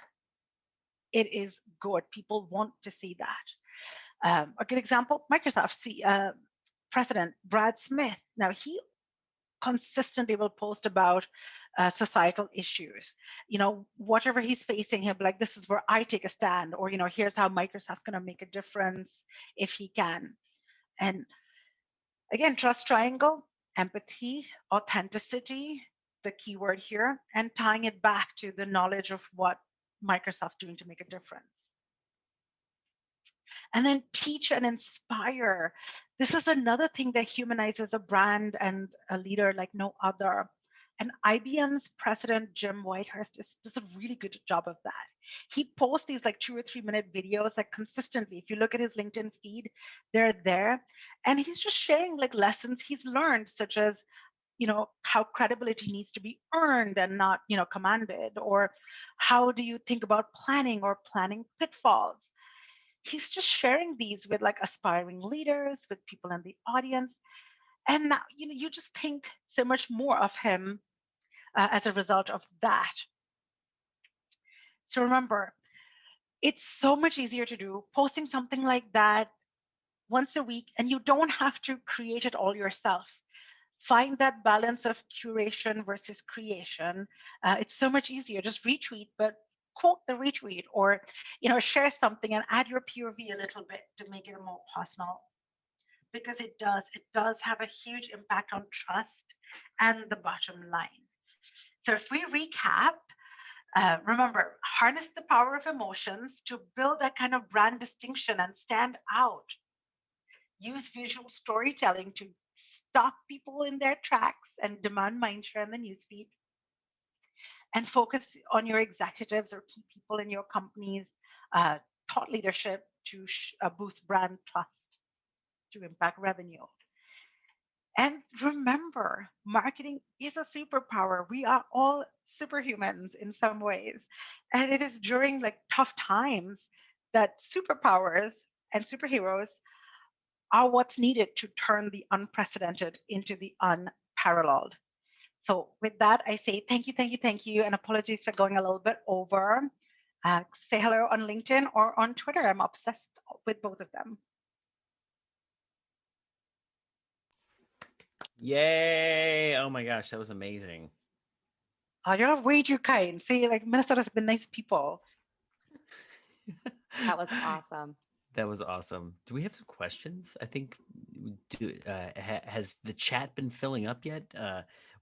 it is good. People want to see that. A good example, Microsoft President Brad Smith. Now he consistently will post about societal issues. Whatever he's facing, he'll be like, this is where I take a stand, or here's how Microsoft's going to make a difference if he can. And again, trust triangle, empathy, authenticity, the key word here, and tying it back to the knowledge of what Microsoft's doing to make a difference. And then teach and inspire. This is another thing that humanizes a brand and a leader like no other. And IBM's president, Jim Whitehurst, does a really good job of that. He posts these like 2 or 3 minute videos like consistently. If you look at his LinkedIn feed, they're there. And he's just sharing like lessons he's learned, such as, how credibility needs to be earned and not, commanded, or how do you think about planning or planning pitfalls. He's just sharing these with like aspiring leaders, with people in the audience. And now, you just think so much more of him as a result of that. So remember, it's so much easier to do posting something like that once a week, and you don't have to create it all yourself. Find that balance of curation versus creation. It's so much easier. Just retweet, but quote the retweet, or share something and add your POV a little bit to make it more personal, because it does have a huge impact on trust and the bottom line. So if we recap, remember, harness the power of emotions to build that kind of brand distinction and stand out. Use visual storytelling to stop people in their tracks and demand mindshare in the newsfeed. And focus on your executives or key people in your company's thought leadership to boost brand trust, to impact revenue. And remember, marketing is a superpower. We are all superhumans in some ways. And it is during like tough times that superpowers and superheroes are what's needed to turn the unprecedented into the unparalleled. So with that, I say thank you, thank you, thank you, and apologies for going a little bit over. Say hello on LinkedIn or on Twitter. I'm obsessed with both of them. Yay! Oh my gosh, that was amazing. Oh, you're way too kind. See, like Minnesota's been nice people. That was awesome. That was awesome. Do we have some questions? I think has the chat been filling up yet?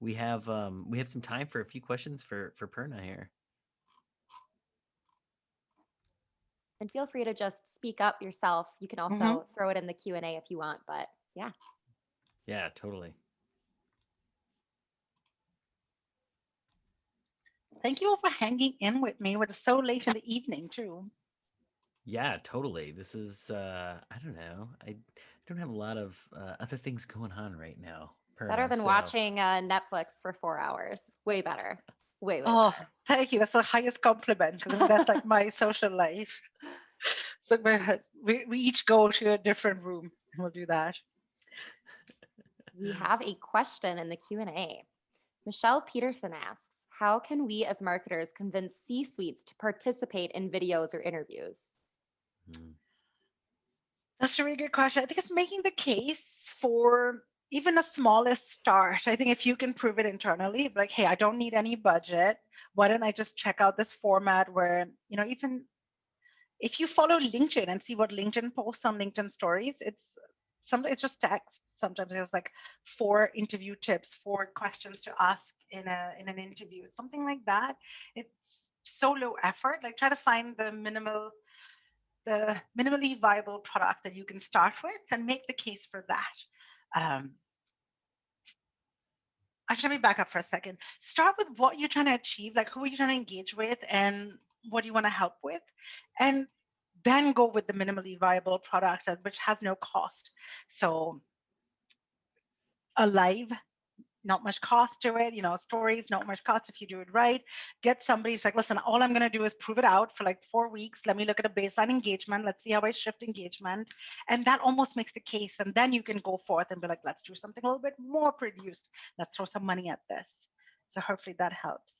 We have some time for a few questions for Perna here. And feel free to just speak up yourself. You can also throw it in the Q&A if you want, but yeah. Yeah, totally. Thank you all for hanging in with me. It's so late in the evening too. Yeah, totally. This is I don't know. I don't have a lot of other things going on right now. Better than watching Netflix for 4 hours. Way better. Way better. Thank you. That's the highest compliment because that's like my social life. So we each go to a different room and we'll do that. We have a question in the Q&A. Michelle Peterson asks, how can we as marketers convince C-suites to participate in videos or interviews? That's a really good question. I think it's making the case for even the smallest start. I think if you can prove it internally, like, hey, I don't need any budget. Why don't I just check out this format where, even if you follow LinkedIn and see what LinkedIn posts on LinkedIn stories, it's just text. Sometimes it's like 4 interview tips, 4 questions to ask in an interview, something like that. It's so low effort. Like try to find the minimally viable product that you can start with and make the case for that. Actually, let me back up for a second. Start with what you're trying to achieve, like who are you trying to engage with and what do you want to help with, and then go with the minimally viable product which has no cost. So a live, not much cost to it, stories, not much cost if you do it right. Get somebody who's like, listen, all I'm going to do is prove it out for like 4 weeks. Let me look at a baseline engagement. Let's see how I shift engagement. And that almost makes the case. And then you can go forth and be like, let's do something a little bit more produced. Let's throw some money at this. So hopefully that helps.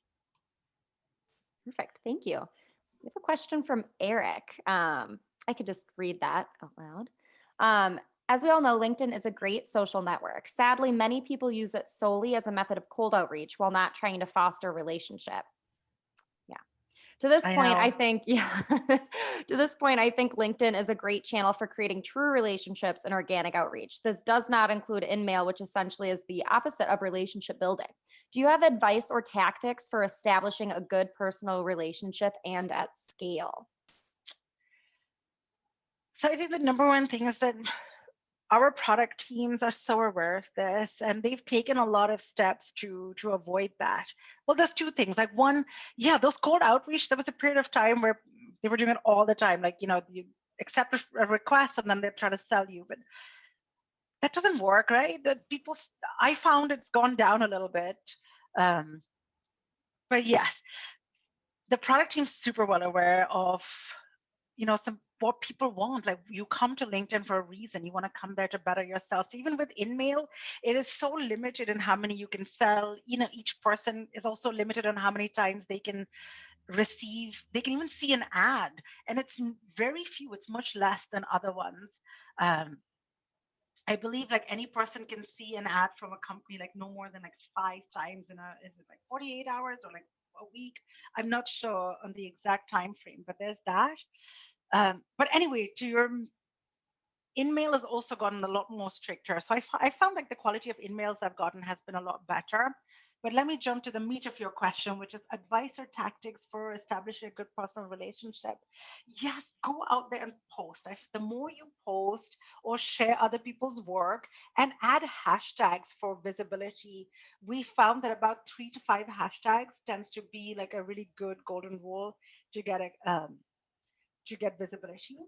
Perfect. Thank you. We have a question from Eric. I could just read that out loud. As we all know, LinkedIn is a great social network. Sadly, many people use it solely as a method of cold outreach while not trying to foster a relationship. Yeah. To this point, I think LinkedIn is a great channel for creating true relationships and organic outreach. This does not include InMail, which essentially is the opposite of relationship building. Do you have advice or tactics for establishing a good personal relationship and at scale? So I think the number one thing is that our product teams are so aware of this and they've taken a lot of steps to avoid that. Well, there's 2 things. Like one, those cold outreach, there was a period of time where they were doing it all the time. Like, you accept a request and then they try to sell you, but that doesn't work, right? I found it's gone down a little bit. But yes, the product team's super well aware of what people want. Like you come to LinkedIn for a reason. You want to come there to better yourself. So even with InMail, it is so limited in how many you can sell. Each person is also limited on how many times they can receive. They can even see an ad, and it's very few. It's much less than other ones. I believe like any person can see an ad from a company like no more than like 5 times is it like 48 hours or like a week? I'm not sure on the exact time frame, but there's that. But anyway, to your InMail has also gotten a lot more stricter. So I found like the quality of InMails I've gotten has been a lot better. But let me jump to the meat of your question, which is advice or tactics for establishing a good personal relationship. Yes, go out there and post. The more you post or share other people's work and add hashtags for visibility, we found that about 3 to 5 hashtags tends to be like a really good golden rule to get visibility.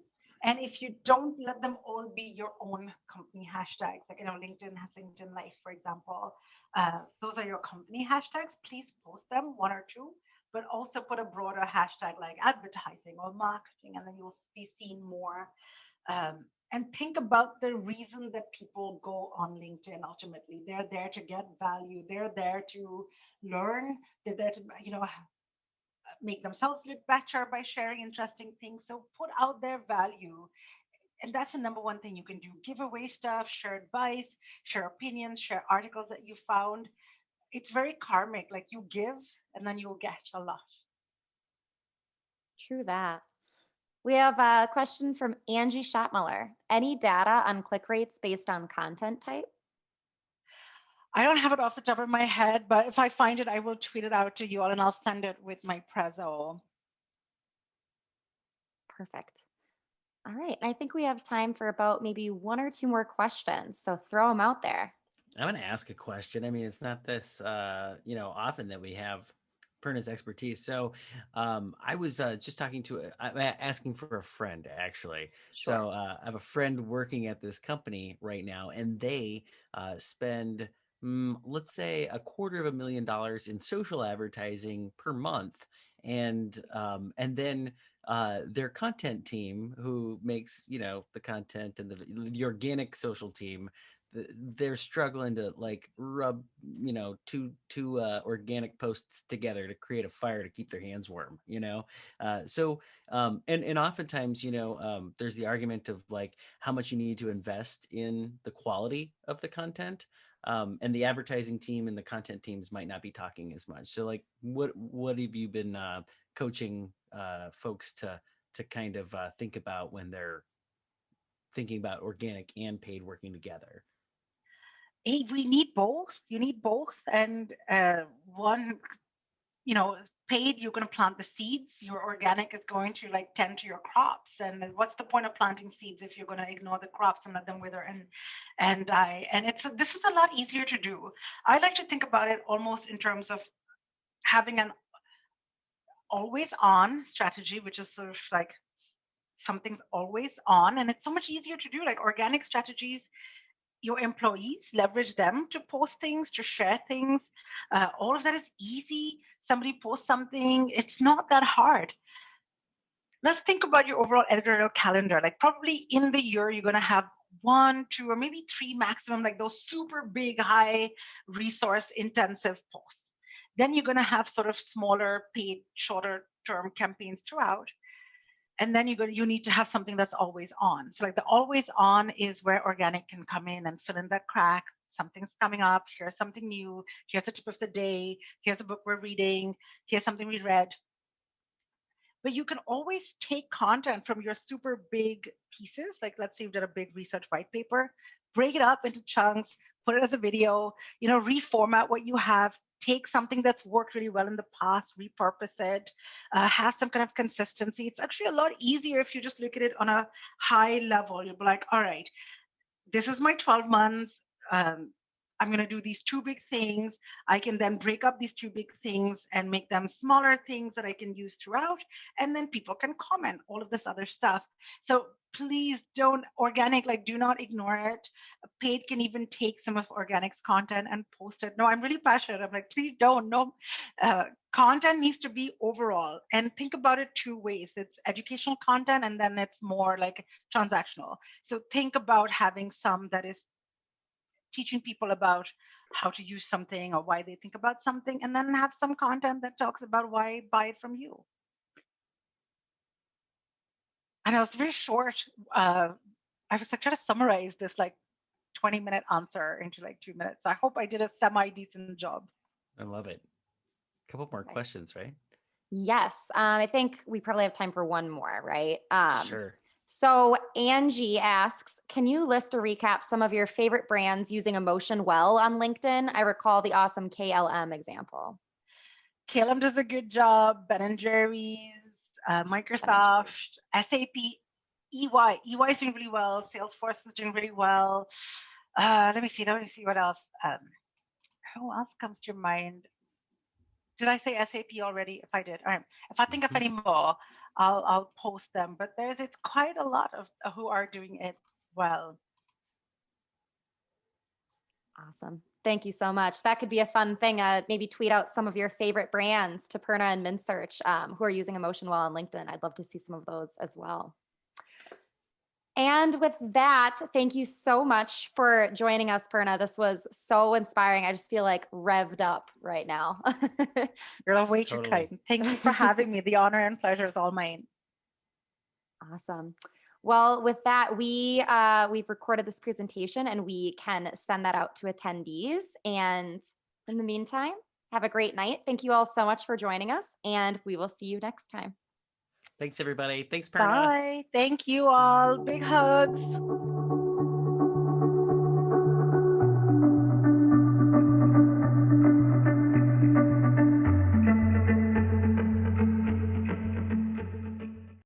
And if you don't let them all be your own company hashtags, like, LinkedIn has LinkedIn Life, for example, those are your company hashtags. Please post them, 1 or 2, but also put a broader hashtag like advertising or marketing, and then you'll be seen more. And think about the reason that people go on LinkedIn. Ultimately, they're there to get value. They're there to learn. They're there to, make themselves look better by sharing interesting things. So put out their value. And that's the number one thing you can do. Give away stuff, share advice, share opinions, share articles that you found. It's very karmic. Like you give and then you'll get a lot. True that. We have a question from Angie Schottmuller. Any data on click rates based on content type? I don't have it off the top of my head, but if I find it, I will tweet it out to you all and I'll send it with my prezzo. Perfect. All right. I think we have time for about maybe one or two more questions. So throw them out there. I'm going to ask a question. I mean, it's not this, often that we have Perna's expertise. So I was just I'm asking for a friend, actually. Sure. So I have a friend working at this company right now, and they spend, let's say, $250,000 in social advertising per month. And then their content team, who makes, the content, and the organic social team, they're struggling to like rub two organic posts together to create a fire to keep their hands warm, and oftentimes, there's the argument of like how much you need to invest in the quality of the content, and the advertising team and the content teams might not be talking as much. So like what have you been coaching folks to kind of think about when they're thinking about organic and paid working together? Hey, we need both. You need both. And one, paid, you're going to plant the seeds. Your organic is going to like tend to your crops. And what's the point of planting seeds if you're going to ignore the crops and let them wither and die? And this is a lot easier to do. I like to think about it almost in terms of having an always on strategy, which is sort of like something's always on, and it's so much easier to do. Like organic strategies, your employees leverage them to post things, to share things. All of that is easy. Somebody posts something, it's not that hard. Let's think about your overall editorial calendar. Like probably in the year, you're going to have 1, 2, or maybe 3 maximum, like those super big, high resource intensive posts. Then you're going to have sort of smaller, paid, shorter term campaigns throughout. And then you need to have something that's always on. So like the always on is where organic can come in and fill in that crack. Something's coming up. Here's something new. Here's a tip of the day. Here's a book we're reading. Here's something we read. But you can always take content from your super big pieces. Like let's say you've done a big research white paper, break it up into chunks, put it as a video, reformat what you have, take something that's worked really well in the past, repurpose it, have some kind of consistency. It's actually a lot easier if you just look at it on a high level. You'll be like, all right, this is my 12 months. I'm going to do these 2 big things. I can then break up these 2 big things and make them smaller things that I can use throughout. And then people can comment all of this other stuff. So please don't do not ignore it. Paid can even take some of organic's content and post it. No, I'm really passionate. I'm like, please don't. No, content needs to be overall. And think about it 2 ways. It's educational content and then it's more like transactional. So think about having some that is teaching people about how to use something or why they think about something, and then have some content that talks about why buy it from you. And I was very short. I was like trying to summarize this like 20-minute answer into like 2 minutes. I hope I did a semi-decent job. I love it. A couple more questions, right? Yes. I think we probably have time for one more, right? Sure. So Angie asks, can you list or recap some of your favorite brands using emotion well on LinkedIn? I recall the awesome KLM example. KLM does a good job. Ben & Jerry's, Microsoft, SAP, EY. EY is doing really well. Salesforce is doing really well. Let me see what else. Who else comes to mind? Did I say SAP already? If I did, all right. If I think of any more, I'll post them. But it's quite a lot of who are doing it well. Awesome. Thank you so much. That could be a fun thing. Maybe tweet out some of your favorite brands to Perna and MnSearch who are using Emotion Well on LinkedIn. I'd love to see some of those as well. And with that, thank you so much for joining us, Perna. This was so inspiring. I just feel like revved up right now. You're way too Totally. kind. Thank you for having me. The honor and pleasure is all mine. Awesome. Well, with that, we've recorded this presentation and we can send that out to attendees. And in the meantime, have a great night. Thank you all so much for joining us, and we will see you next time. Thanks, everybody. Thanks, Perna. Bye. Thank you all. Big hugs.